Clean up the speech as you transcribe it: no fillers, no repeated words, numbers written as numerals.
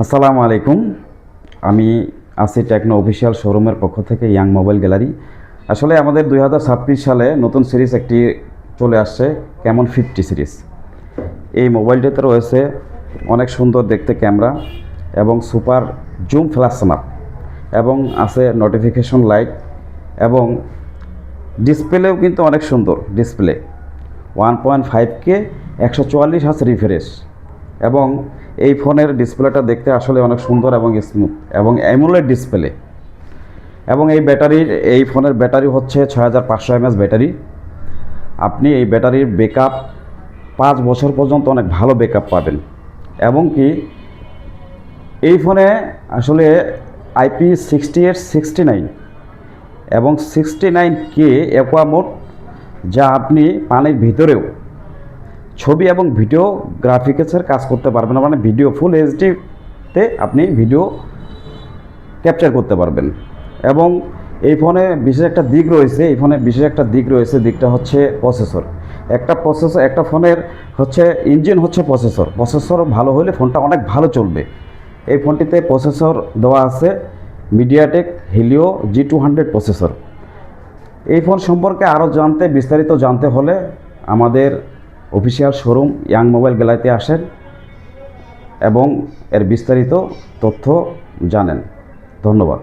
আসসালামু আলাইকুম। আমি আছি টেকনো অফিসিয়াল শোরুমের পক্ষ থেকে ইয়াং মোবাইল গ্যালারি। আসলে আমাদের 2026 সালে নতুন সিরিজ একটি চলে আসছে, ক্যামন 50 সিরিজ। এই মোবাইলটিতে রয়েছে অনেক সুন্দর দেখতে ক্যামেরা এবং সুপার জুম ফ্ল্যাশ স্ন্যাপ এবং আছে নোটিফিকেশন লাইট এবং ডিসপ্লেও কিন্তু অনেক সুন্দর ডিসপ্লে। 1.5K 144 হার্জ রিফ্রেশ এবং এই ফোনের ডিসপ্লেটা দেখতে আসলে অনেক সুন্দর এবং স্মুথ এবং অ্যামোলেড ডিসপ্লে এবং এই ফোনের ব্যাটারি হচ্ছে 6500 mAh ব্যাটারি। আপনি এই ব্যাটারির ব্যাকআপ 5 বছর পর্যন্ত অনেক ভালো ব্যাকআপ পাবেন এবং কি এই ফোনে আসলে IP6869 এবং 69K অ্যাকোয়া মোড, যা আপনি পানির ভিতরেও ছবি এবং ভিডিও গ্রাফিক্সের কাজ করতে পারবেন, মানে ভিডিও ফুল এইচডিতে আপনি ভিডিও ক্যাপচার করতে পারবেন। এবং এই ফোনে বিশেষ একটা দিক রয়েছে, দিকটা হচ্ছে প্রসেসর। একটা ফোনের হচ্ছে ইঞ্জিন হচ্ছে প্রসেসর ভালো হলে ফোনটা অনেক ভালো চলবে। এই ফোনটিতে প্রসেসর দেওয়া আছে মিডিয়াটেক হিলিও G200 প্রসেসর। এই ফোন সম্পর্কে আরও বিস্তারিত জানতে হলে আমাদের অফিসিয়াল শোরুম ইয়াং মোবাইল গ্যালারিতে আসেন এবং এর বিস্তারিত তথ্য জানেন। ধন্যবাদ।